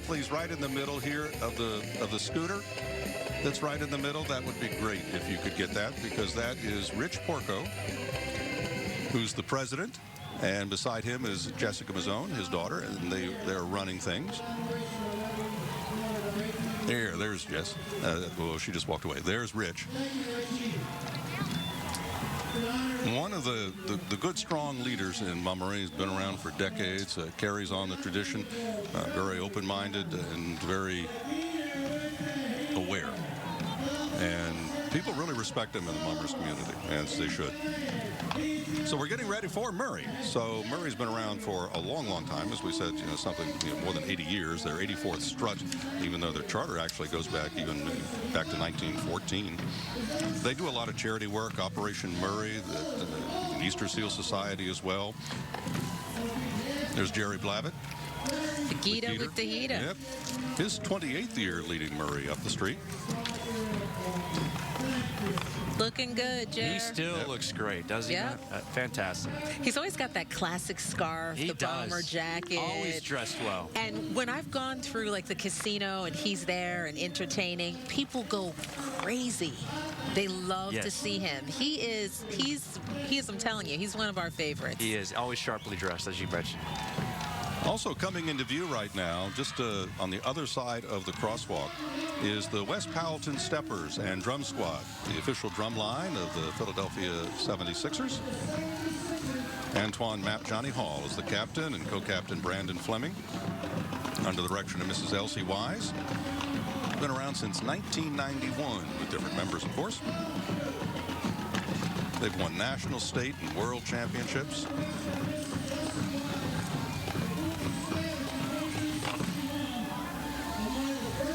please, right in the middle here of the scooter. That's right in the middle. That would be great if you could get that, because that is Rich Porco, who's the president, and beside him is Jessica Mazzone, his daughter, and they're running things. There's Jess. Well, she just walked away. There's Rich. One of the good, strong leaders in Montmorency, has been around for decades, carries on the tradition, very open-minded and very aware. And people really respect him in the Mummers community, as they should. So we're getting ready for Murray. So Murray's been around for a long, long time. As we said, something more than 80 years. Their 84th strut, even though their charter actually goes back back to 1914. They do a lot of charity work. Operation Murray, the Easter Seal Society as well. There's Jerry Blavitt. The Gita with the Hita. Yep. His 28th year leading Murray up the street. Looking good, Jer. He still looks great, doesn't he? Yep. Fantastic. He's always got that classic scarf, the bomber jacket. Always dressed well. And when I've gone through like the casino and he's there and entertaining, people go crazy. They love to see him. He is, I'm telling you, he's one of our favorites. He is always sharply dressed, as you mentioned. Also coming into view right now, just on the other side of the crosswalk, is the West Powelton Steppers and Drum Squad, the official drum line of the Philadelphia 76ers. Antoine Map Johnny Hall is the captain, and co-captain Brandon Fleming, under the direction of Mrs. Elsie Wise. Been around since 1991 with different members, of course. They've won national, state, and world championships.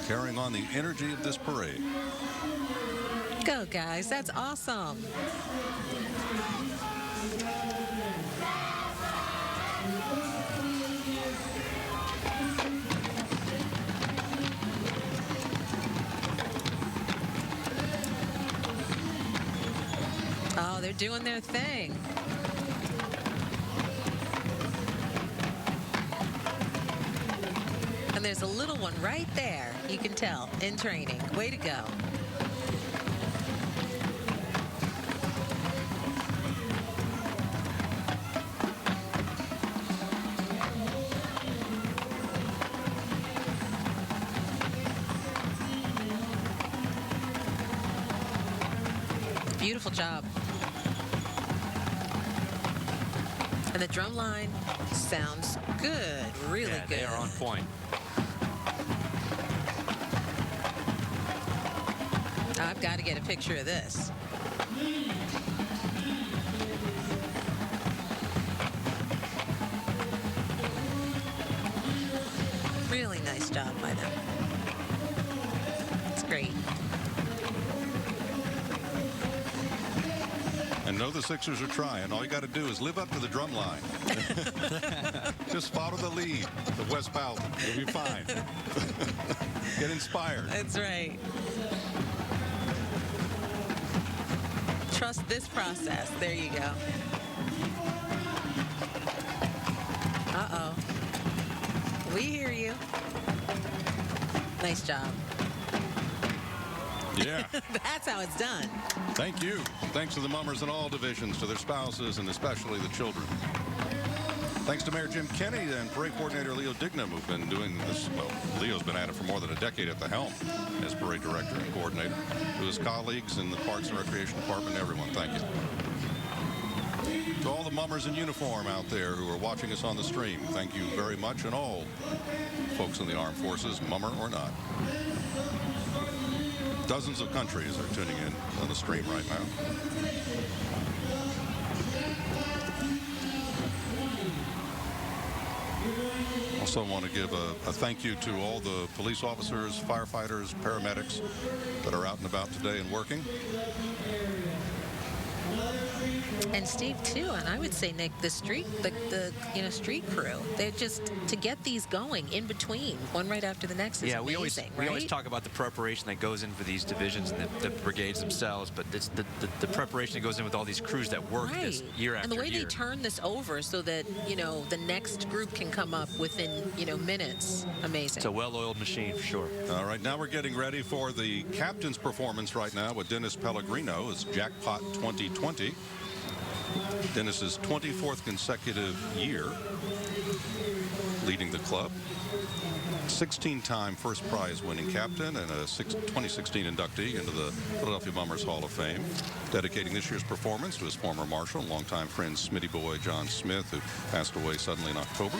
Carrying on the energy of this parade. Go, guys. That's awesome. Oh, they're doing their thing. And there's a little one right there, you can tell, in training. Way to go. Beautiful job. And the drum line sounds good, really good. They are on point. I've got to get a picture of this. Really nice job by them. It's great. And know the Sixers are trying. All you got to do is live up to the drum line. Just follow the lead of West Powelton. You'll be fine. Get inspired. That's right. Trust this process. There you go. Uh-oh. We hear you. Nice job. Yeah. That's how it's done. Thank you. Thanks to the Mummers in all divisions, to their spouses, and especially the children. Thanks to Mayor Jim Kenney and Parade Coordinator Leo Dignam, who've been doing this. Well, Leo's been at it for more than a decade at the helm as Parade Director and Coordinator. To his colleagues in the Parks and Recreation Department, everyone, thank you. To all the Mummers in uniform out there who are watching us on the stream, thank you very much, and all folks in the armed forces, Mummer or not. Dozens of countries are tuning in on the stream right now. Also want to give a thank you to all the police officers, firefighters, paramedics that are out and about today and working. And Steve too, and I would say Nick, the street crew. They're just to get these going in between, one right after the next is Yeah, we amazing, always right? talk about the preparation that goes in for these divisions and the brigades themselves, but it's the preparation that goes in with all these crews that work this year after and the way year. they turn this over so that the next group can come up within minutes. Amazing. It's a well-oiled machine for sure. All right, now we're getting ready for the captain's performance right now with Dennis Pellegrino. It's Jackpot 2020. Dennis's 24th consecutive year leading the club. 16-time first prize winning captain and a 2016 inductee into the Philadelphia Bombers Hall of Fame. Dedicating this year's performance to his former marshal and longtime friend Smitty Boy John Smith, who passed away suddenly in October.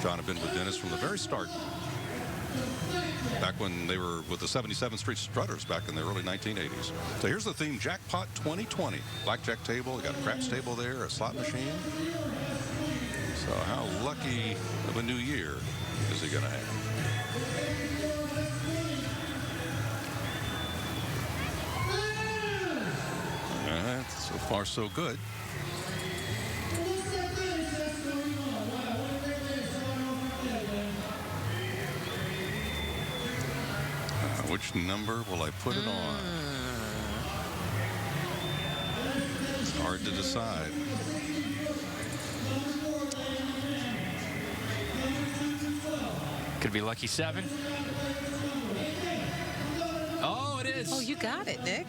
John had been with Dennis from the very start, back when they were with the 77th Street Strutters back in the early 1980s. So here's the theme, Jackpot 2020. Blackjack table, you got a craps table there, a slot machine. So how lucky of a new year is he going to have? All right, so far so good. Which number will I put it on? It's hard to decide. Could be lucky 7. Oh, it is. Oh, you got it, Nick.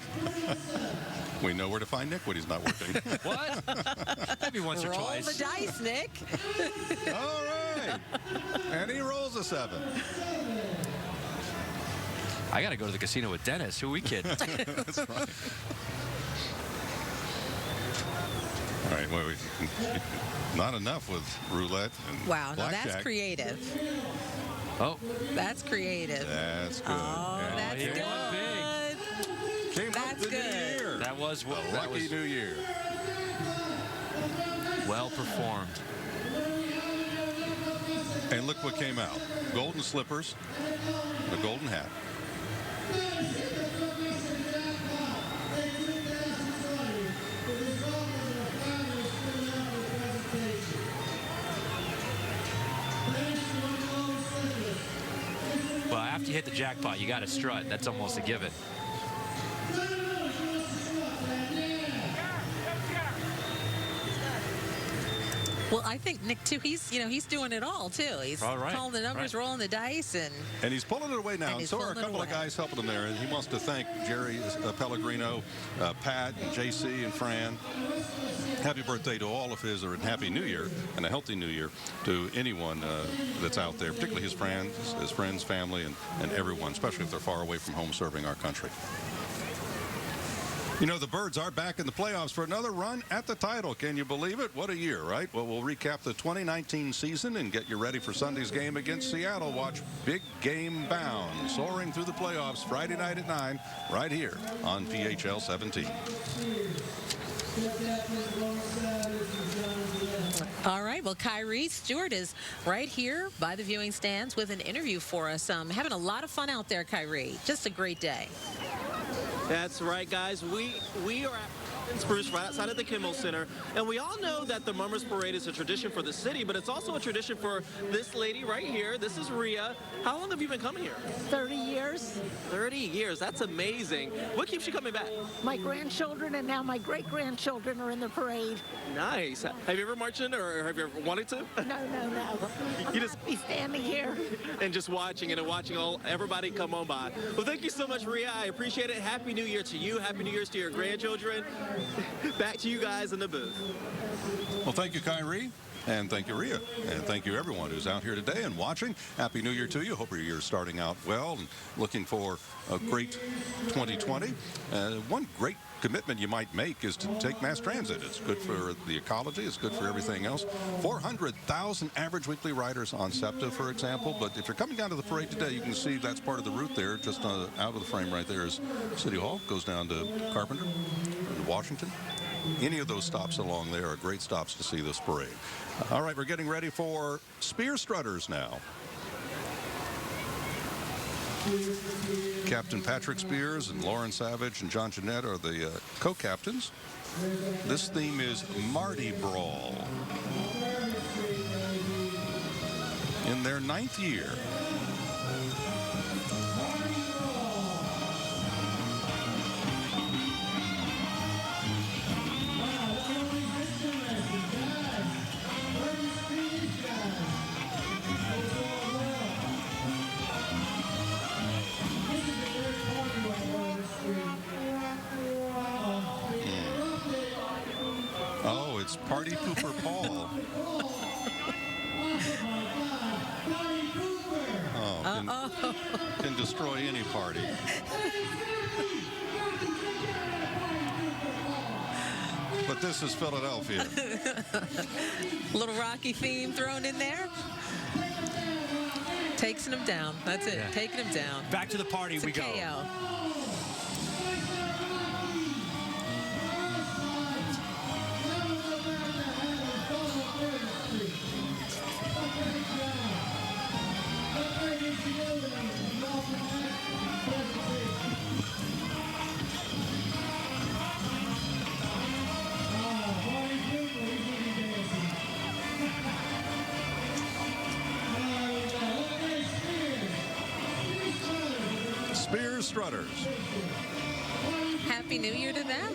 We know where to find Nick when he's not working. What? Maybe once or Roll twice. the dice, Nick. All right. And he rolls a 7. I got to go to the casino with Dennis. Who are we kidding? That's right. All right, well, not enough with roulette and Wow, no, blackjack. that's creative. Oh, That's creative. That's good. Oh, And that's he good. won came up that's the good. new year. that was A lucky new year. well performed. And look what came out. Golden slippers, and a golden hat. Well, after you hit the jackpot, you got to strut. That's almost a given. Well, I think Nick too. He's doing it all too. He's All right, calling the numbers, right. rolling the dice, and And he's pulling it away now. And And he's so are a pulling it couple of away. guys helping him there. And he wants to thank Jerry Pellegrino, Pat, and JC, and Fran. Happy birthday to all of his, or Happy New Year, and a healthy New Year to anyone that's out there, particularly his friends, family, and everyone, especially if they're far away from home serving our country. You know, the Birds are back in the playoffs for another run at the title. Can you believe it? What a year, right? Well, we'll recap the 2019 season and get you ready for Sunday's game against Seattle. Watch Big Game Bound soaring through the playoffs Friday night at 9 right here on PHL 17. all right. Well, Kyrie Stewart is right here by the viewing stands with an interview for us. Having a lot of fun out there, Kyrie. Just a great day. That's right, guys. We are at Spruce, right outside of the Kimmel Center, and we all know that the Mummers Parade is a tradition for the city, but it's also a tradition for this lady right here. This is Rhea. How long have you been coming here? 30 years. 30 years. That's amazing. What keeps you coming back? My grandchildren and now my great-grandchildren are in the parade. Nice. Have you ever marched in, or have you ever wanted to? No. I'm You just- happy standing here. And just watching and watching everybody come on by. Well, thank you so much, Rhea. I appreciate it. Happy New Year to you. Happy New Year's to your grandchildren. Back to you guys in the booth. Well, thank you, Kyrie. And thank you, Rhea. And thank you, everyone who's out here today and watching. Happy New Year to you. Hope your year's starting out well and looking for a great 2020. One great commitment you might make is to take mass transit. It's good for the ecology. It's good for everything else. 400,000 average weekly riders on SEPTA, for example. But if you're coming down to the parade today, you can see that's part of the route there. Just out of the frame right there is City Hall. Goes down to Carpenter and Washington. Any of those stops along there are great stops to see this parade. All right, we're getting ready for Spear Strutters now. Captain Patrick Spears and Lauren Savage and John Jeanette are the co-captains. This theme is Mardi Brawl. In their 9th year. Oh, it's Party Pooper Paul. Can destroy any party. But this is Philadelphia. Little Rocky theme thrown in there. Takes him down. That's it. Yeah. Taking him down. Back to the party It's we a go. KO. Spears Strutters. Happy New Year to them.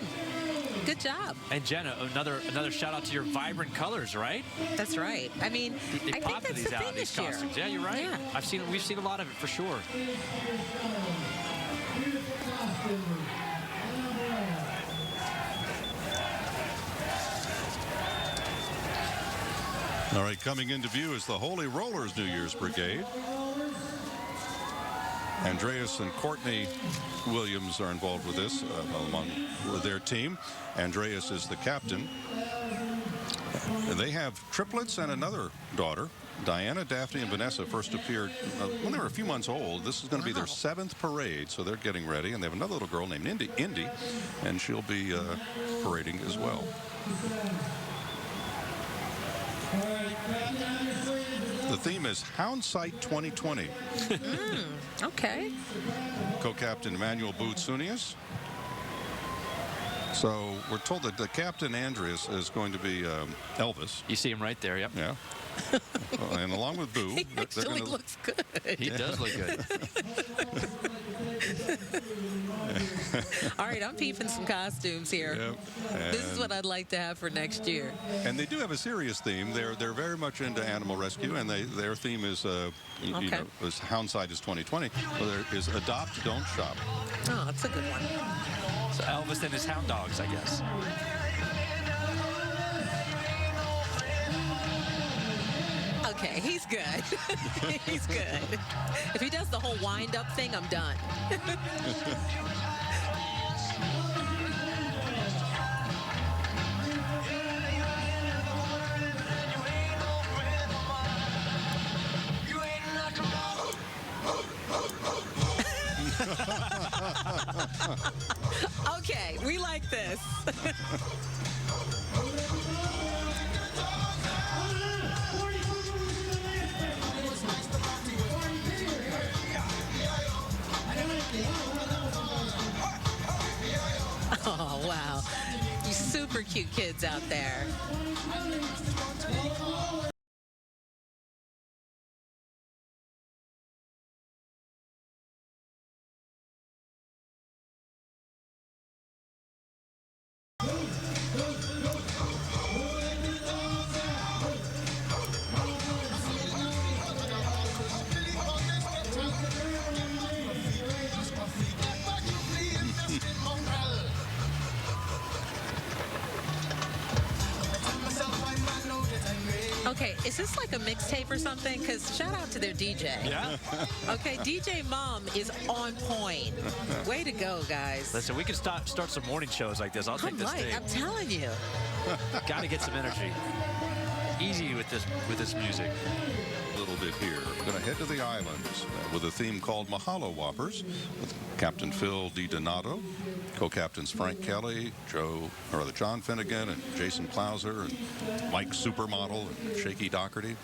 Good job. And Jenna, another shout out to your vibrant colors, right? That's right. I mean, They I think popped that's these the out, thing these this year. costumes. Yeah, you're right. Yeah. We've seen a lot of it for sure. All right, coming into view is the Holy Rollers New Year's Brigade. Andreas and Courtney Williams are involved with this, with their team. Andreas is the captain. They have triplets and another daughter. Diana, Daphne, and Vanessa first appeared when they were a few months old. This is going to be their 7th parade, so they're getting ready. And they have another little girl named Indy, and she'll be parading as well. The theme is Houndsight 2020. Okay. Co-captain Emmanuel Bootsunius. So we're told that the captain Andreas is going to be Elvis. You see him right there, yep. Yeah. And along with Boo, He they're actually gonna- looks good. He does look good. All right, I'm peeping some costumes here. Yep. This is what I'd like to have for next year. And they do have a serious theme. They're very much into animal rescue, and their theme is Okay. is Houndsight is 2020. So there is Adopt, Don't Shop. Oh, that's a good one. So Elvis and his hound dogs, I guess. Okay, he's good. He's good. If he does the whole wind-up thing, I'm done. Okay, we like this. Oh, wow. You super cute kids out there. Okay, is this like a mixtape or something? Because shout out to their DJ. Yeah. Okay, DJ Mom is on point. Way to go, guys. Listen, we can start some morning shows like this. I'll take this thing. I'm telling you. Got to get some energy. Easy with this music. A little bit here. We're going to head to the islands with a theme called Mahalo Whoppers with Captain Phil DiDonato, co-captains Frank Kelly, John Finnegan, and Jason Plauser, and Mike Supermodel, and Shaky Doherty.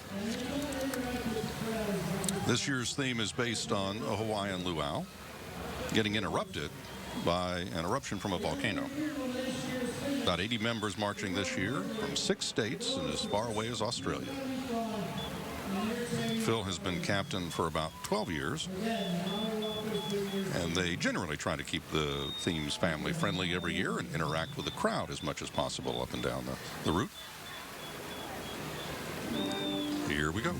This year's theme is based on a Hawaiian luau getting interrupted by an eruption from a volcano. About 80 members marching this year from 6 states and as far away as Australia. Phil has been captain for about 12 years. And they generally try to keep the themes family friendly every year and interact with the crowd as much as possible up and down the route. Here we go.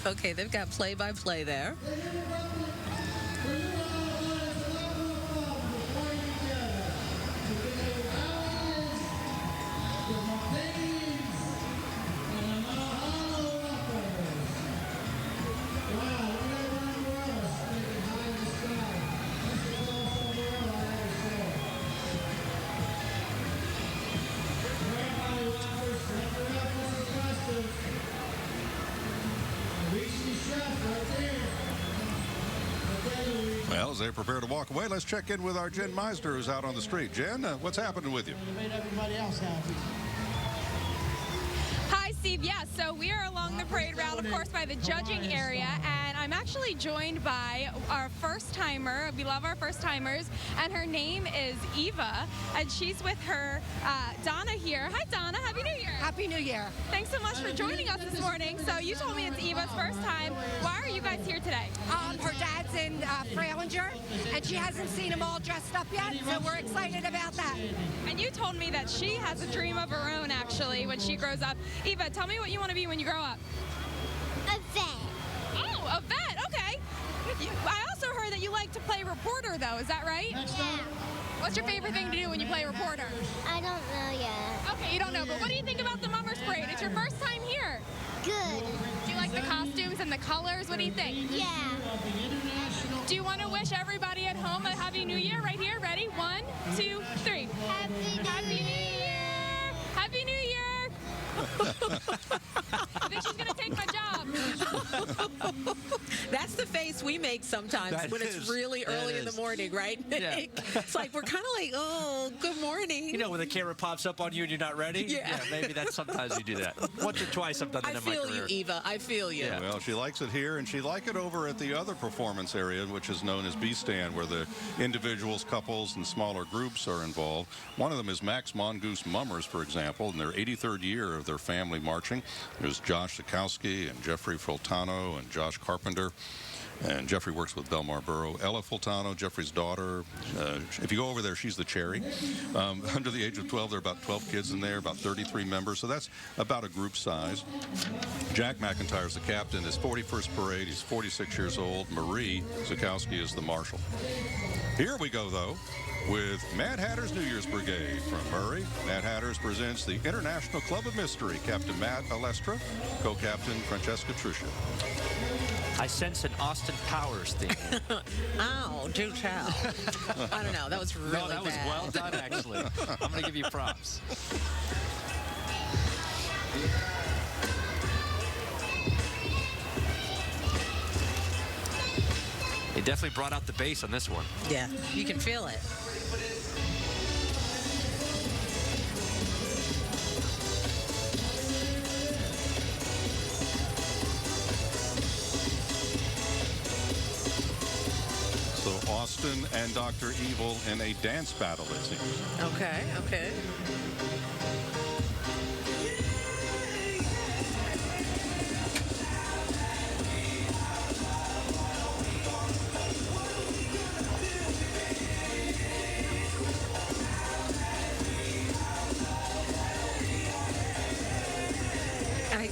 Okay, they've got play-by-play there. Well, as they prepare to walk away, let's check in with our Jen Meisner, who's out on the street. Jen, what's happening with you? Made everybody else happy. Hi, Steve. Yeah, so we are along the parade route, of course, by the judging area, and I'm actually joined by our first-timer. We love our first-timers, and her name is Eva, and she's with her Donna here. Hi, Donna. Happy New Year. Happy New Year. Thanks so much for joining us this morning. So you told me it's Eva's first time. Why are you guys here today? Her dad's in Fralinger, and she hasn't seen him all dressed up yet, so we're excited about that. And you told me that she has a dream of her own, actually, when she grows up. Eva, tell me what you want to be when you grow up. A vet. Oh, a vet. Okay. I also heard that you like to play reporter, though. Is that right? Yeah. What's your favorite thing to do when you play reporter? I don't know yet. Okay, you don't know, but what do you think about the Mummers Parade? It's your first time here. Good. Do you like the costumes and the colors? What do you think? Yeah. Do you want to wish everybody at home a Happy New Year right here? Ready? 1, 2, 3. Happy New Year. Happy New Year! I think she's going to take my job. That's the face we make sometimes That when is. it's really That early in the is. morning, right? Yeah. It's like we're kind of like, oh, good morning. You know, when the camera pops up on you and you're not ready? Yeah. Maybe that's sometimes you do that. Once or twice I've done that I in my feel career. you, Eva. I feel you. Yeah. Well, she likes it here, and she liked it over at the other performance area, which is known as B-Stand, where the individuals, couples, and smaller groups are involved. One of them is Max Mongoose Mummers, for example, in their 83rd year of their family marching. There's Josh Sikowski and Jeffrey Fultano and Josh Carpenter. And Jeffrey works with Belmar Borough. Ella Fultano, Jeffrey's daughter. If you go over there, she's the cherry. Under the age of 12, there are about 12 kids in there, about 33 members. So that's about a group size. Jack McIntyre's the captain. His 41st parade. He's 46 years old. Marie Sikowski is the marshal. Here we go, though, with Mad Hatter's New Year's Brigade from Murray. Mad Hatters presents the International Club of Mystery. Captain Matt Alestra, co-captain Francesca Truscia. I sense an Austin Powers theme. Ow, do tell. I don't know. That was really No, that was bad. well done, actually. I'm going to give you props. He definitely brought out the bass on this one. Yeah, you can feel it. So Austin and Dr. Evil in a dance battle, it seems. Okay, okay.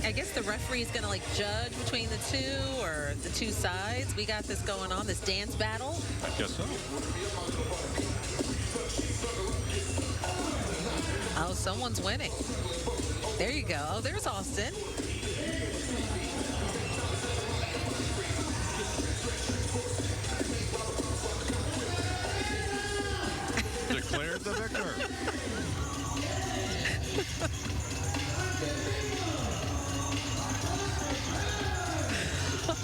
I guess the referee is going to like judge between the two or the two sides. We got this going on, this dance battle. I guess so. Oh, someone's winning. There you go. Oh, there's Austin. Declared the victor.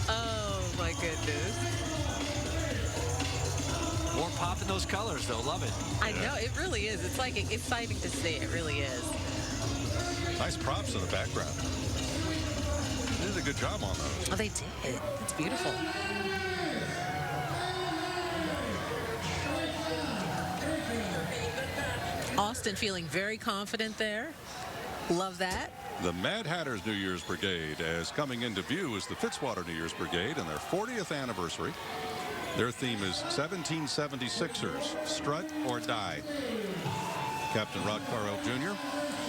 Oh, my goodness. More pop in those colors, though. Love it. I know, it really is. It's like exciting to see. It really is. Nice props in the background. They did a good job on those. Oh, they did. It's beautiful. Austin feeling very confident there. Love that. The Mad Hatters New Year's Brigade, as coming into view is the Fitzwater New Year's Brigade and their 40th anniversary. Their theme is 1776ers, strut or die. Captain Rod Carl Jr.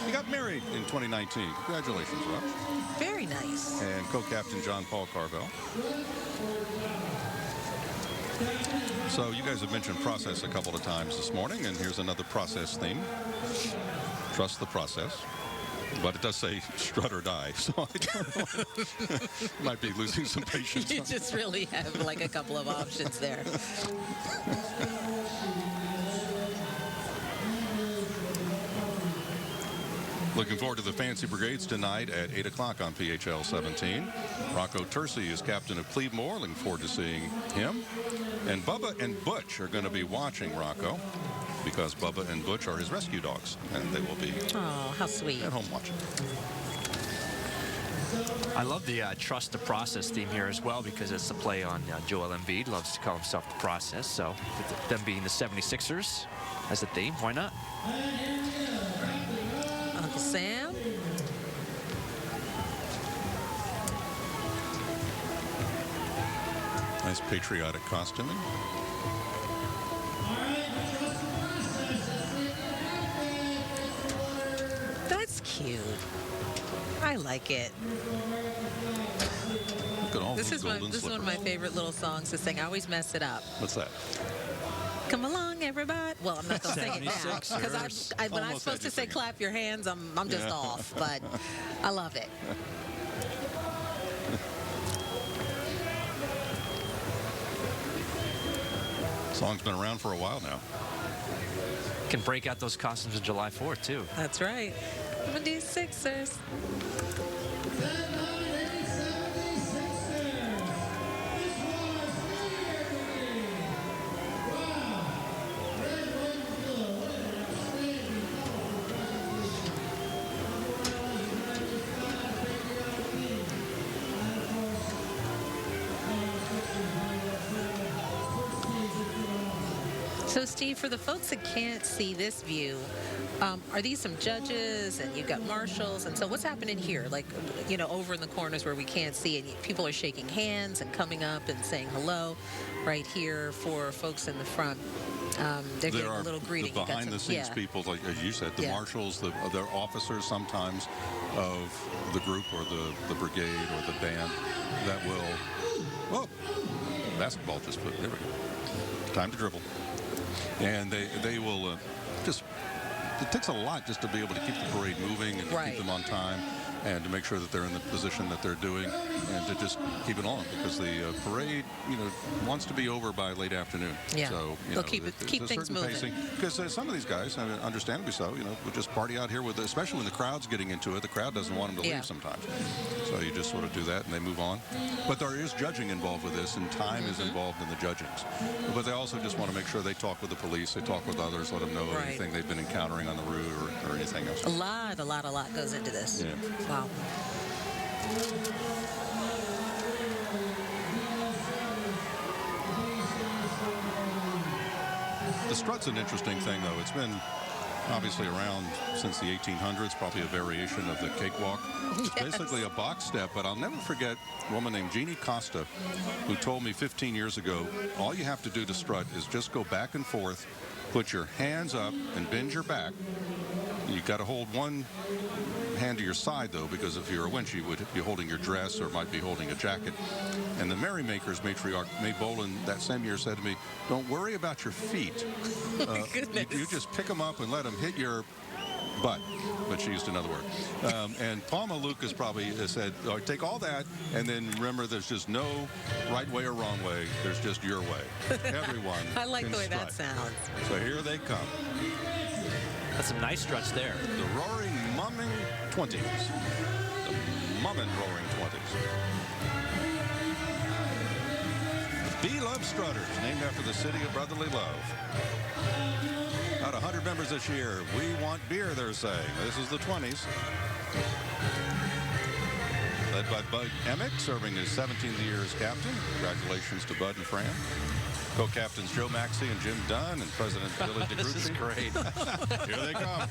He got married in 2019. Congratulations, Rod. Very nice. And co-captain John Paul Carvel. So you guys have mentioned process a couple of times this morning, and here's another process theme. Trust the process. But it does say strut or die, so I don't know. Might be losing some patience. You just really have like a couple of options there. Looking forward to the Fancy Brigades tonight at 8 o'clock on PHL 17. Rocco Terzi is captain of Cleveland. Looking forward to seeing him. And Bubba and Butch are going to be watching Rocco because Bubba and Butch are his rescue dogs, and they will be Oh, how sweet. at home watching. I love the trust the process theme here as well because it's a play on Joel Embiid. Loves to call himself the process. So with them being the 76ers as a theme, why not? Uncle Sam. Nice patriotic costuming. That's cute. I like it. Look at all This those is one golden of slippers. my favorite little songs to sing. I always mess it up. What's that? Come along, everybody. Well, I'm not going to sing it now because when I'm Almost supposed had you to say singing. clap your hands, I'm just Yeah. off. But I love it. Song's been around for a while now. Can break out those costumes on July 4th, too. That's right. I'm going to do Sixers. So, Steve, for the folks that can't see this view, are these some judges and you've got marshals? And so what's happening here? Like, you know, over in the corners where we can't see and people are shaking hands and coming up and saying hello right here for folks in the front. They're getting a little greeting. The behind-the-scenes people, like as you said, the Yeah. marshals, the officers sometimes of the group or the brigade or the band that will, oh, basketball just put, there we go. Time to dribble. And they will just, it takes a lot just to be able to keep the parade moving and to Right. keep them on time and to make sure that they're in the position that they're doing and to just keep it on because the parade, you know, wants to be over by late afternoon. Yeah. So, you They'll know, keep there's things a certain moving. pacing. Because some of these guys, understandably so, you know, will just party out here with, especially when the crowd's getting into it. The crowd doesn't want them to Yeah. leave sometimes. So you just sort of do that and they move on. But there is judging involved with this and time is Mm-hmm. involved in the judgings. But they also just want to make sure they talk with the police, they talk with others, let them know Right. anything they've been encountering on the route or anything else. A lot goes into this. Yeah. Wow. The strut's an interesting thing, though. It's been obviously around since the 1800s, probably a variation of the cakewalk. It's Yes. basically a box step, but I'll never forget a woman named Jeannie Costa who told me 15 years ago, all you have to do to strut is just go back and forth, put your hands up and bend your back. You got to hold one hand to your side, though, because if you're a winch, you would be holding your dress or might be holding a jacket. And the Merrymakers matriarch, May Boland, that same year said to me, don't worry about your feet. You just pick them up and let them hit your butt. But she used another word. And Palma Lucas probably said, oh, take all that, and then remember there's just no right way or wrong way. There's just your way. Everyone I like can the way that strike. sounds. So here they come. That's some nice struts there. The Roaring Mumming 20s. The Mummin Roaring 20s. The Be-Love Strutters, named after the city of brotherly love. About 100 members this year. We want beer, they're saying. This is the 20s. Led by Bud Emick, serving his 17th year as captain. Congratulations to Bud and Fran. Co-captains Joe Maxey and Jim Dunn, and President Billy DeGrucci. This is great. Here they come.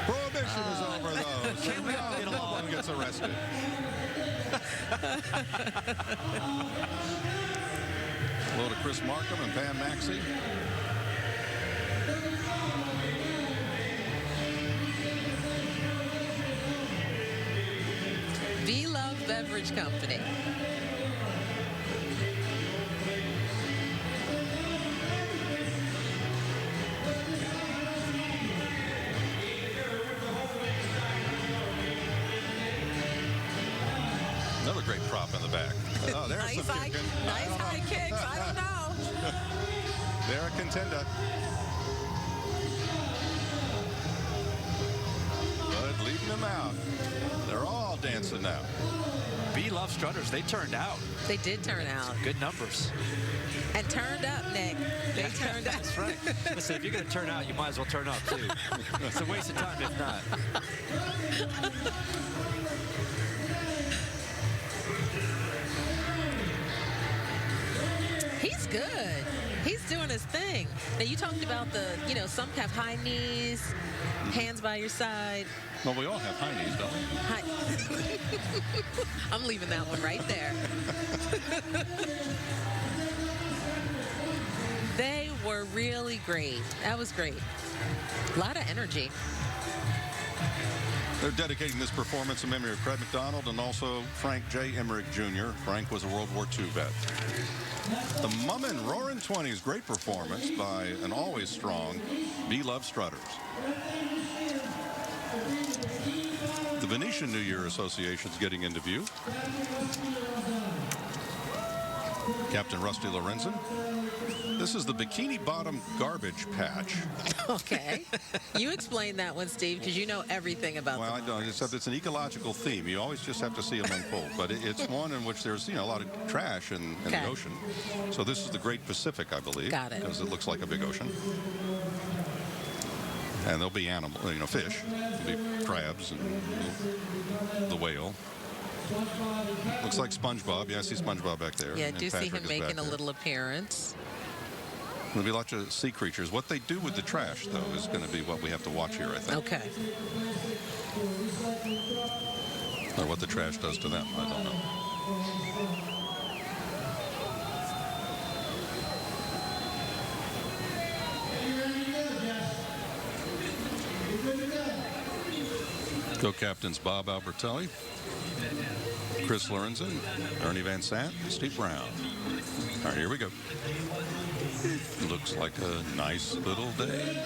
Prohibition is over, though. So no one gets arrested. Hello to Chris Markham and Pam Maxey. V-Love Beverage Company. Another great prop in the back. Oh, there's Nice some high, kicking. nice high kicks. I don't know. They're a contender. Bud leading them out. They're all dancing now. Be-Love Strutters, they turned out. They did turn out. Good numbers. And turned up, Nick. They turned up. That's right. Listen, if you're going to turn out, you might as well turn up, too. It's a waste of time if not. He's good. He's doing his thing. Now, you talked about some have high knees, hands by your side. Well, we all have high knees, don't we? I'm leaving that one right there. They were really great. That was great. A lot of energy. They're dedicating this performance in memory of Craig McDonald and also Frank J. Emmerich Jr. Frank was a World War II vet. The Mummin Roaring 20s, great performance by an always strong Be-Love Strutters. The Venetian New Year Association's getting into view. Captain Rusty Lorenzen. This is the Bikini Bottom Garbage Patch. Okay. You explain that one, Steve, because you know everything about Well, I them. don't, except it's an ecological theme. You always just have to see them unfold. But it's one in which there's, a lot of trash in Okay. the ocean. So this is the Great Pacific, I believe. Got it. Because it looks like a big ocean. And there'll be fish. There'll be crabs and the whale. Looks like SpongeBob. Yeah, I see SpongeBob back there. Yeah, I And do see Patrick him is making back a there. little appearance. There'll be lots of sea creatures. What they do with the trash, though, is going to be what we have to watch here, I think. Okay. Or what the trash does to them. I don't know. Co-captains Bob Albertelli, Chris Lorenzen, Ernie Van Sant, Steve Brown. All right, here we go. Looks like a nice little day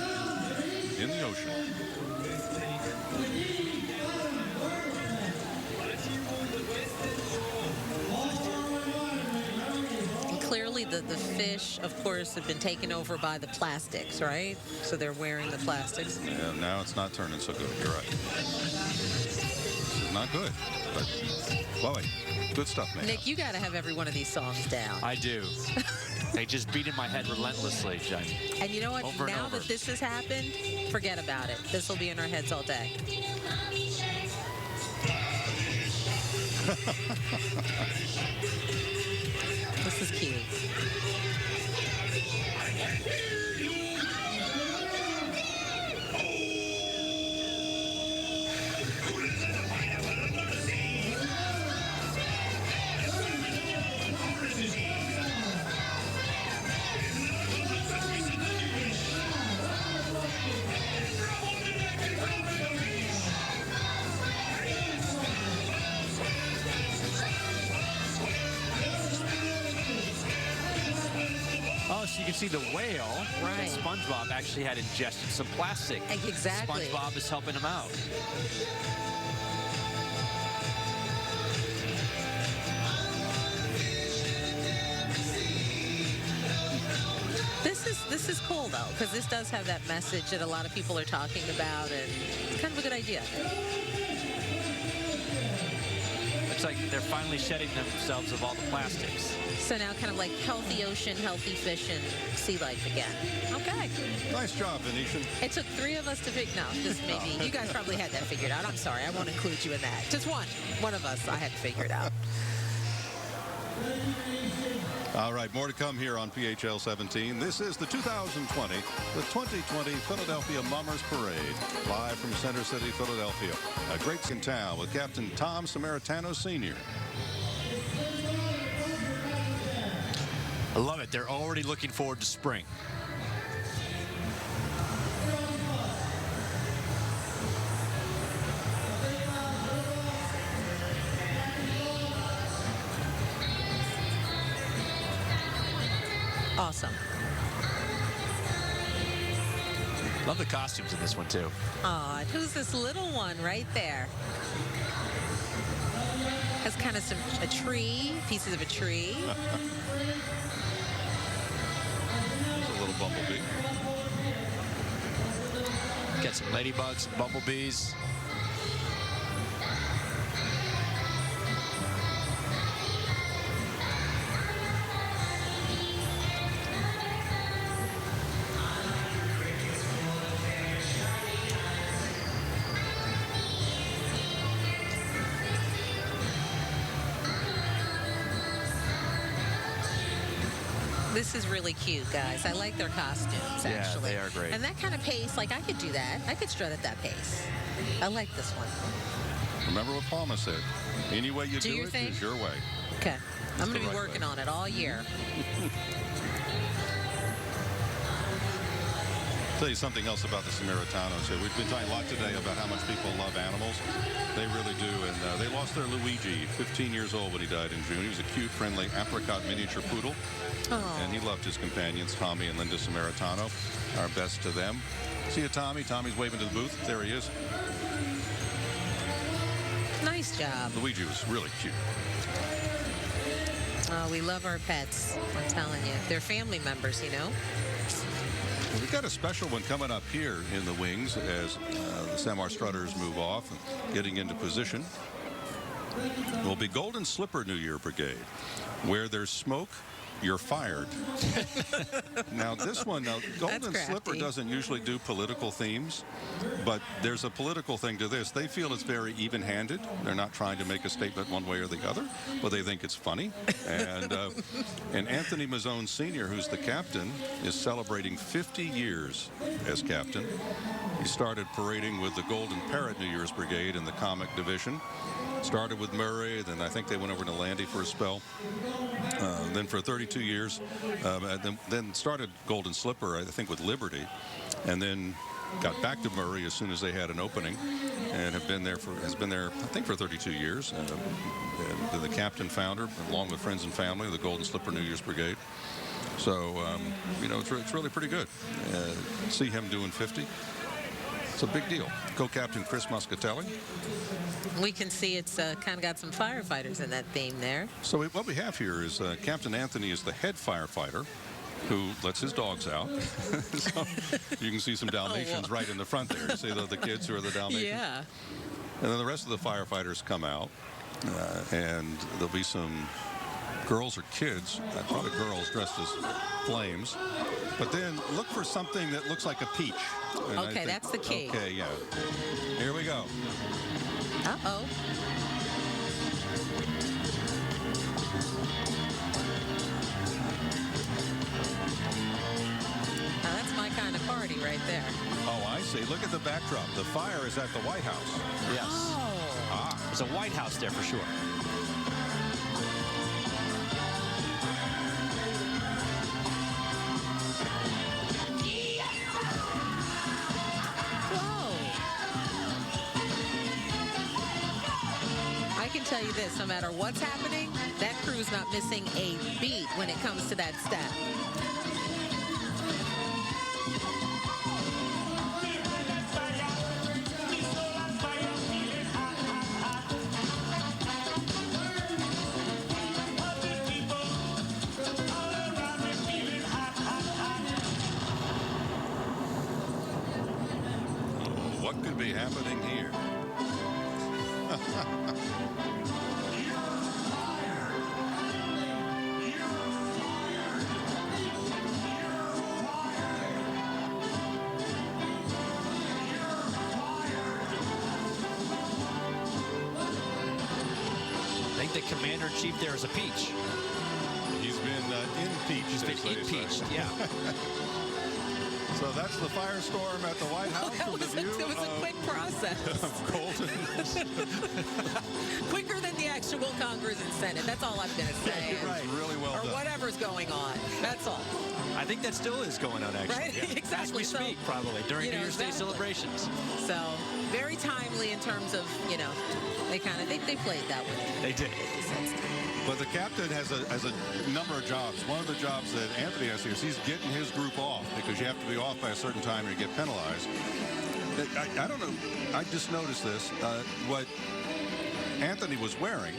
in the ocean. And clearly the fish, of course, have been taken over by the plastics, right? So they're wearing the plastics. Yeah, now it's not turning so good. You're right. Not good, but boy, good stuff, man. Nick, you got to have every one of these songs down. I do. They just beat in my head relentlessly, Jen. And you know what? Over and Now over. that this has happened, forget about it. This will be in our heads all day. This is cute. can see the whale Right. that SpongeBob actually had ingested some plastic. Exactly. SpongeBob is helping him out. This is cool though, because this does have that message that a lot of people are talking about, and it's kind of a good idea. Looks like they're finally shedding themselves of all the plastics. So now kind of like healthy ocean, healthy fish, and sea life again. Okay. Nice job, Venetian. It took 3 of us to figure. No, just maybe. You guys probably had that figured out. I'm sorry. I won't include you in that. Just one. One of us I had figured out. All right, more to come here on PHL 17. This is the 2020 Philadelphia Mummers Parade, live from Center City, Philadelphia. A great in town with Captain Tom Samaritano Sr. I love it. They're already looking forward to spring. Awesome. Love the costumes in this one, too. Aw, and who's this little one right there? Has kind of a tree, pieces of a tree. A little bumblebee. Got some ladybugs, some bumblebees. This is really cute, guys. I like their costumes, Yeah, actually. they are great. And that kind of pace, like I could do that. I could strut at that pace. I like this one. Remember what Palma said. Any way you Do do your it thing. is your way. Okay. I'm going the to be right working way. on it all year. Tell you something else about the Samaritanos here. We've been talking a lot today about how much people love animals. They really do. And they lost their Luigi, 15 years old when he died in June. He was a cute, friendly apricot miniature poodle. Oh. And he loved his companions, Tommy and Linda Samaritano. Our best to them. See you, Tommy. Tommy's waving to the booth. There he is. Nice job. Luigi was really cute. Oh, we love our pets. I'm telling you. They're family members, you know? Well, we've got a special one coming up here in the wings as the Samar Strutters move off and getting into position. It will be Golden Slipper New Year Brigade. Where there's smoke, you're fired. Now, this one, Golden Slipper crafty. doesn't usually do political themes, but there's a political thing to this. They feel it's very even-handed. They're not trying to make a statement one way or the other, but they think it's funny. And Anthony Mazzone Sr., who's the captain, is celebrating 50 years as captain. He started parading with the Golden Parrot New Year's Brigade in the comic division. Started with Murray, then I think they went over to Landy for a spell. Then for 32 years, then started Golden Slipper, I think, with Liberty, and then got back to Murray as soon as they had an opening, and has been there, I think, for 32 years. And the captain founder, along with friends and family, of the Golden Slipper New Year's Brigade. So, you know, it's really pretty good. See him doing 50. It's a big deal. Co-captain Chris Muscatelli. We can see it's kind of got some firefighters in that theme there. So what we have here is Captain Anthony is the head firefighter who lets his dogs out. So you can see some Dalmatians right in the front there. You see the kids who are the Dalmatians? Yeah. And then the rest of the firefighters come out, and there'll be some girls or kids, probably girls dressed as flames. But then look for something that looks like a peach. And Okay, that's the key. Okay, yeah. Here we go. Uh-oh. Now, that's my kind of party right there. Oh, I see. Look at the backdrop. The fire is at the White House. Yes. Oh. There's a White House there for sure. Whoa. I can tell you this, no matter what's happening, that crew's not missing a beat when it comes to that step. What could be happening here? I think the commander-in-chief there is a peach. He's been impeached. He's been as they say. impeached, yeah. So that's the firestorm at the White House. That from was, the view it was a of- quick process. of Colton. Quicker than the actual Congress and Senate. That's all I'm going to say. It was really well Or done. whatever's going on. That's all. I think that still is going on, actually. Right? Yeah. Exactly. As we So, speak, probably, during you know, New Year's Day exactly. celebrations. So very timely in terms of, you know, they played that one. They did. But the captain has a number of jobs. One of the jobs that Anthony has here is he's getting his group off, because you have to be off by a certain time or you get penalized. I don't know. I just noticed this. What Anthony was wearing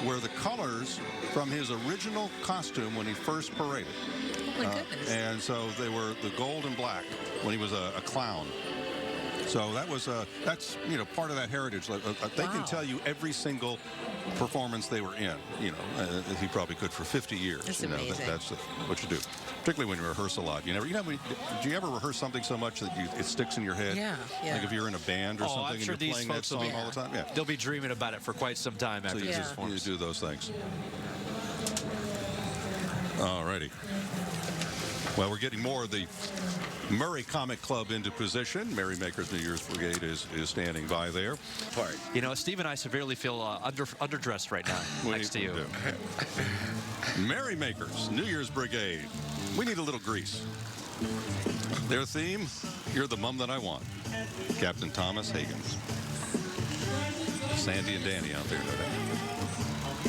were the colors from his original costume when he first paraded. Oh, my goodness. And so they were the gold and black when he was a clown. So that's part of that heritage. They can Wow. tell you every single performance they were in. He probably could for 50 years. That's amazing. That's what you do, particularly when you rehearse a lot. Do you ever rehearse something so much that it sticks in your head? Yeah. Like if you're in a band or something I'm and sure you're these playing that folks will song be, all the time. Yeah. they'll be dreaming about it for quite some time So after you, this Yeah. just, you performance. do those things. All righty. Well, we're getting more of the Murray Comic Club into position. Merrymakers New Year's Brigade is standing by there. You know, Steve and I severely feel underdressed right now next to you. Merrymakers New Year's Brigade. We need a little grease. Their theme, You're the Mum That I Want. Captain Thomas Higgins. Sandy and Danny out there today.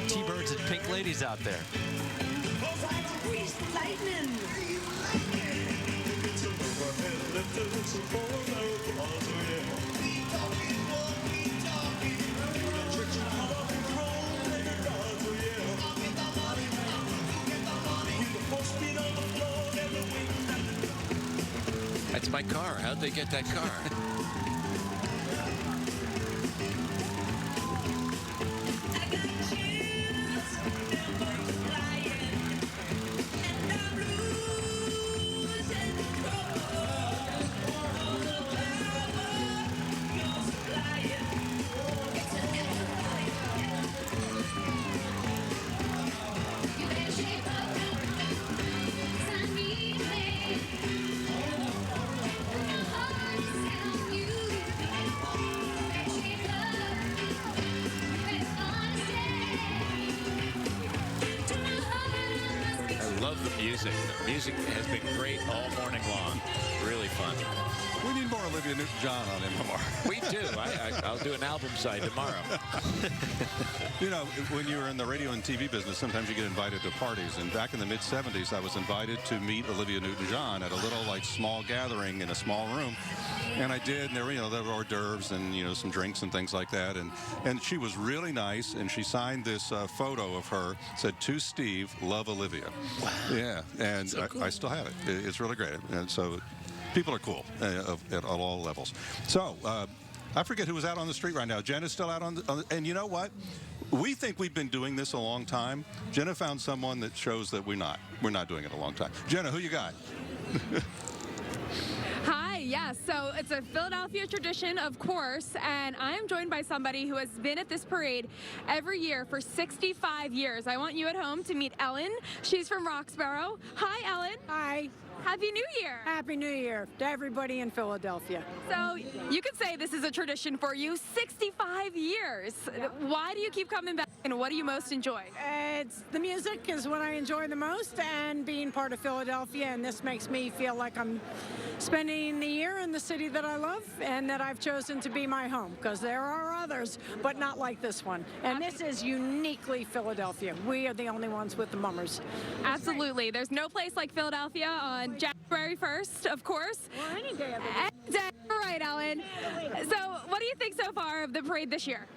T-birds and pink ladies out there. That's my car. How'd they get that car? I love the music. The music has been great all morning long. Really fun. We need more Olivia Newton-John on MMR. We do. I'll do an album side tomorrow. When you were in the radio and TV business, sometimes you get invited to parties. And back in the mid-'70s, I was invited to meet Olivia Newton-John at a little, small gathering in a small room. And I did, and there were hors d'oeuvres and, some drinks and things like that. And she was really nice, and she signed this photo of her, said, "To Steve, love Olivia." Wow. Yeah, and So cool. I still have it. It's really great. And so people are cool at all levels. So I forget who was out on the street right now. Jenna's still out on the, and you know what? We think we've been doing this a long time. Jenna found someone that shows that we're not. We're not doing it a long time. Jenna, who you got? Hi, yes. So it's a Philadelphia tradition, of course, and I'm joined by somebody who has been at this parade every year for 65 years. I want you at home to meet Ellen. She's from Roxborough. Hi, Ellen. Hi. Happy New Year. Happy New Year to everybody in Philadelphia. So you could say this is a tradition for you, 65 years. Why do you keep coming back, and what do you most enjoy? It's the music is what I enjoy the most, and being part of Philadelphia, and this makes me feel like I'm spending the year in the city that I love and that I've chosen to be my home, because there are others, but not like this one. And this is uniquely Philadelphia. We are the only ones with the Mummers. Absolutely. There's no place like Philadelphia on January 1st, of course. Or any day of the Any day. Right, Ellen. So what do you think so far of the parade this year?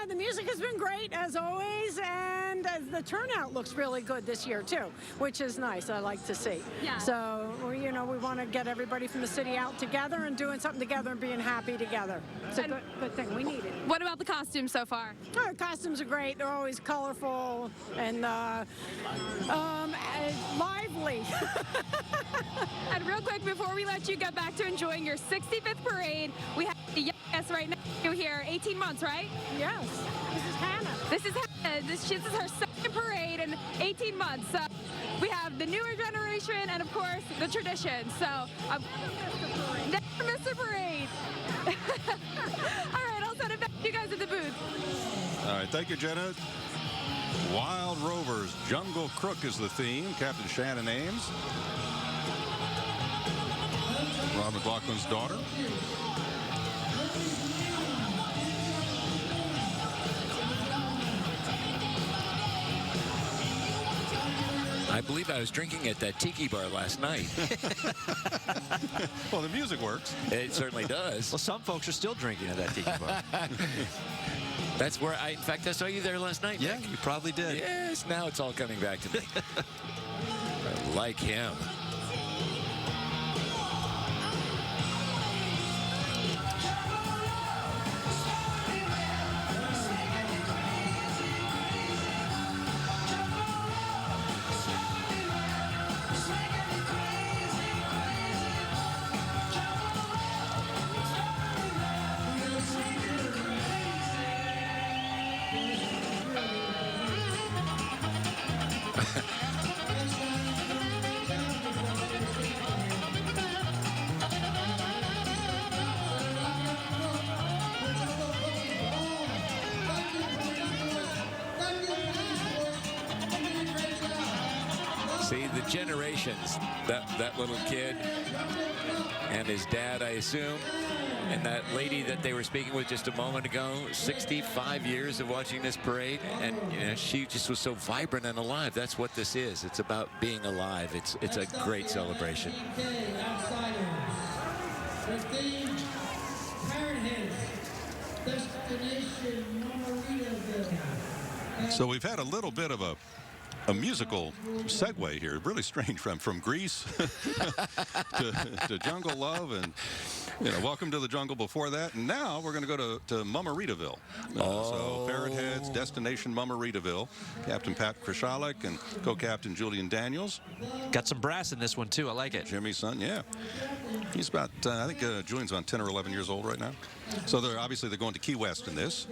The music has been great, as always, and the turnout looks really good this year, too, which is nice. I like to see. Yeah. So, we want to get everybody from the city out together and doing something together and being happy together. It's a good thing. We need it. What about the costumes so far? Oh, the costumes are great. They're always colorful and lively. And real quick, before we let you get back to enjoying your 65th parade, we have the youngest right now here, 18 months, right? Yes. This is Hannah. This is Hannah. This is her second parade in 18 months. So we have the newer generation and, of course, the tradition. So never miss a parade. All right, I'll send it back to you guys at the booth. All right, thank you, Jenna. Wild Rovers, Jungle Crook is the theme. Captain Shannon Ames. Ron McLaughlin's daughter. I believe I was drinking at that tiki bar last night. Well, the music works. It certainly does. Well, some folks are still drinking at that tiki bar. That's where in fact, I saw you there last night. Yeah, Nick. you probably did. Yes, now it's all coming back to me. I like him. See the generations, that little kid and his dad, I assume, and that lady that they were speaking with just a moment ago, 65 years of watching this parade, and she just was so vibrant and alive. That's what this is. It's about being alive. It's a great celebration. So we've had a little bit of a musical segue here, really strange, from Grease to Jungle Love, and Welcome to the Jungle before that, and now we're going to go to Mamaritaville. So Parrot Heads, destination Mamaritaville. Captain Pat Krishalik and co-captain Julian Daniels. Got some brass in this one too. I like it. Jimmy's son, yeah. He's about, I think Julian's about 10 or 11 years old right now. So they're going to Key West in this.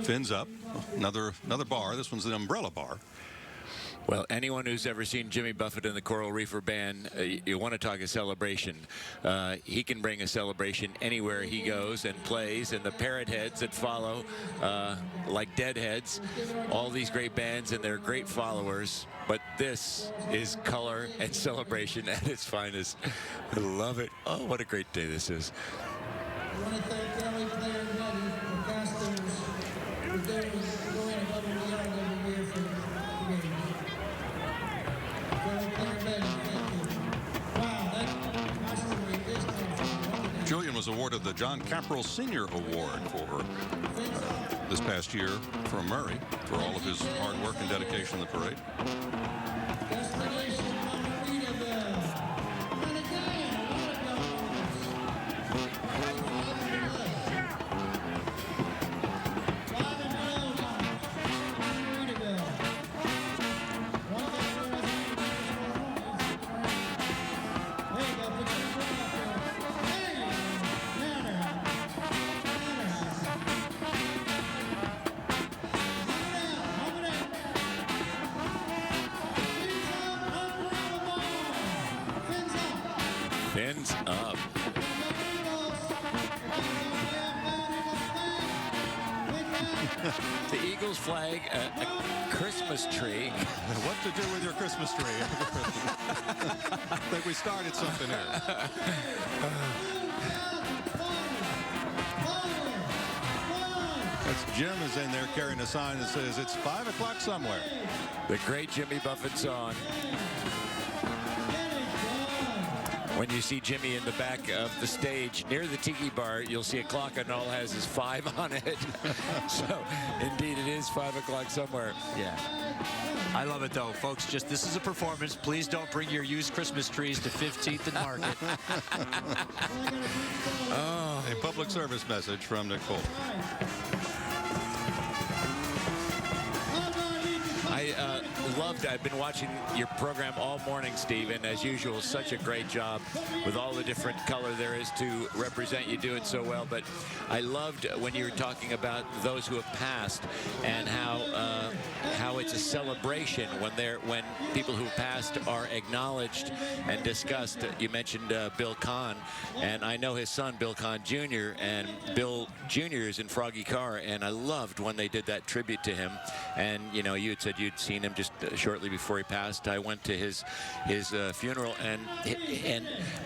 Fins up, another bar. This one's the Umbrella Bar. Well, anyone who's ever seen Jimmy Buffett and the Coral Reefer Band, you want to talk a celebration. He can bring a celebration anywhere he goes and plays, and the Parrot Heads that follow, like Deadheads, all these great bands and they're great followers. But this is color and celebration at its finest. I love it. Oh, what a great day this is. I want to thank Kelly, Claire, and Buddy, the customers, for going above and beyond every year for the game. Kelly, Claire, and Buddy, thank you. Wow, that costume this time. Julian was awarded the John Caprell Senior Award for this past year from Murray for all of his hard work and dedication in the parade. Destination Mamaritaville. And again, Fins up. The Eagles flag a Christmas tree. What to do with your Christmas tree? I think we started something here. That's Jim is in there carrying a sign that says it's 5 o'clock somewhere. The great Jimmy Buffett song. When you see Jimmy in the back of the stage near the tiki bar, you'll see a clock and all it has is 5 on it. So, indeed, it is 5 o'clock somewhere. Yeah. I love it, though, folks. Just this is a performance. Please don't bring your used Christmas trees to 15th and Market. Oh, a public service message from Nick Fuller. I've been watching your program all morning, Steve, and as usual, such a great job with all the different color there is to represent. You do it so well, but I loved when you were talking about those who have passed and how it's a celebration when people who passed are acknowledged and discussed. You mentioned Bill Kahn, and I know his son, Bill Kahn Jr., and Bill Jr. is in Froggy Carr, and I loved when they did that tribute to him. And, you know, you had said you'd seen him just shortly before he passed. I went to his funeral,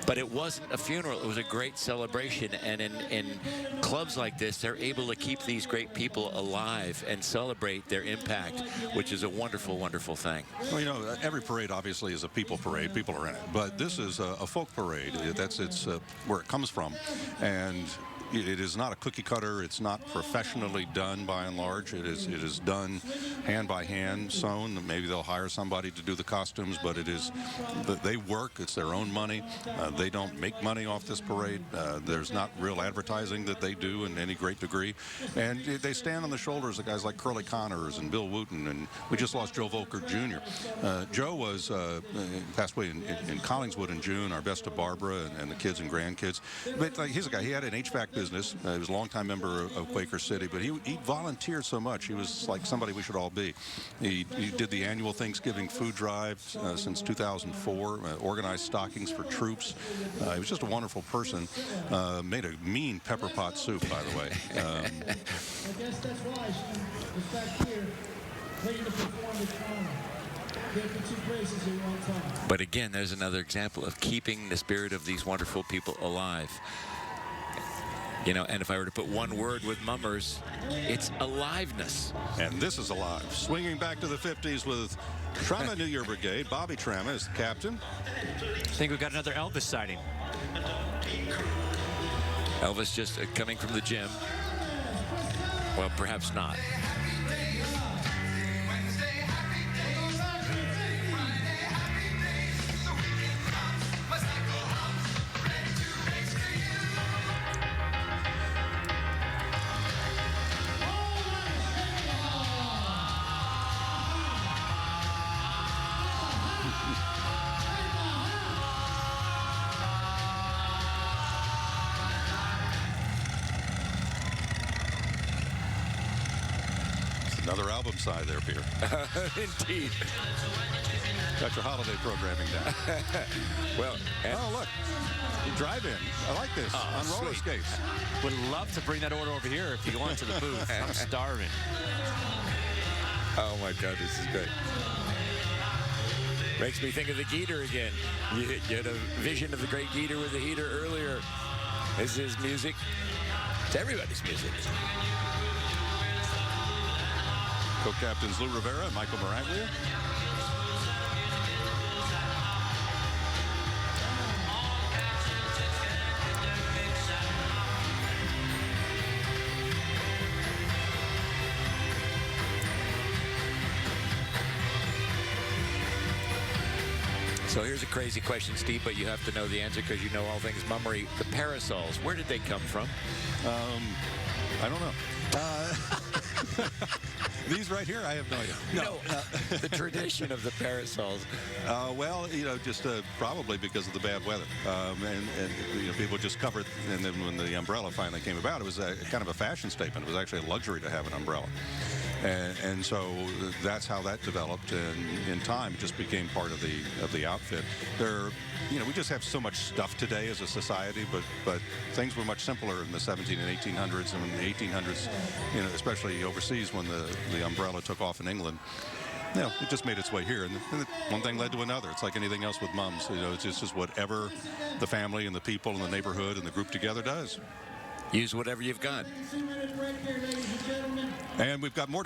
but it wasn't a funeral. It was a great celebration. And in clubs like this, they're able to keep these great people alive and celebrate their impact, which is a wonderful, wonderful thing. Well, you know, every parade obviously is a people parade. People are in it. But this is a folk parade. It's where it comes from. And it is not a cookie cutter. It's not professionally done by and large. It is done hand by hand, sewn. Maybe they'll hire somebody to do the costumes, but they work. It's their own money. They don't make money off this parade. There's not real advertising that they do in any great degree. And they stand on the shoulders of guys like Curly Connors and Bill Wooten, and we just lost Joe Volker Jr. Joe was passed away in Collingswood in June. Our best to Barbara and the kids and grandkids. But he's a guy. He had an HVAC business. He was a longtime member of Quaker City, but he volunteered so much. He was like somebody we should all be. He did the annual Thanksgiving food drive since 2004, organized stockings for troops. He was just a wonderful person. Made a mean pepper pot soup, by the way. I guess that's why she was back here waiting to perform the trauma. Get the two places in one time. But again, there's another example of keeping the spirit of these wonderful people alive. You know, and if I were to put one word with Mummers, it's aliveness. And this is alive. Swinging back to the 50s with Trauma New Year Brigade. Bobby Trauma is the captain. I think we've got another Elvis sighting. Elvis just coming from the gym. Well, perhaps not. Another album side there, Peter. Indeed. Got your holiday programming down. Well, oh, look. Drive-in. I like this. On roller skates. Would love to bring that order over here if you want to the booth. I'm starving. Oh, my God, this is great. Makes me think of the Geeter again. You had a vision of the great Geeter with the heater earlier. This is music. It's everybody's music. Co-captains Lou Rivera and Michael Maraglia. So here's a crazy question, Steve, but you have to know the answer because you know all things Mummery. The parasols, where did they come from? I don't know. These right here, I have no idea. No, the tradition of the parasols. Well, you know, just probably because of the bad weather. And you know, people just covered, and then when the umbrella finally came about, it was kind of a fashion statement. It was actually a luxury to have an umbrella. And so that's how that developed, and in time it just became part of the outfit. We just have so much stuff today as a society, but things were much simpler in the 17 and 1800s, and in the 1800s, especially overseas when the umbrella took off in England. It just made its way here, and one thing led to another. It's like anything else with mums. It's just whatever the family and the people and the neighborhood and the group together does. Use whatever you've got. And we've got more to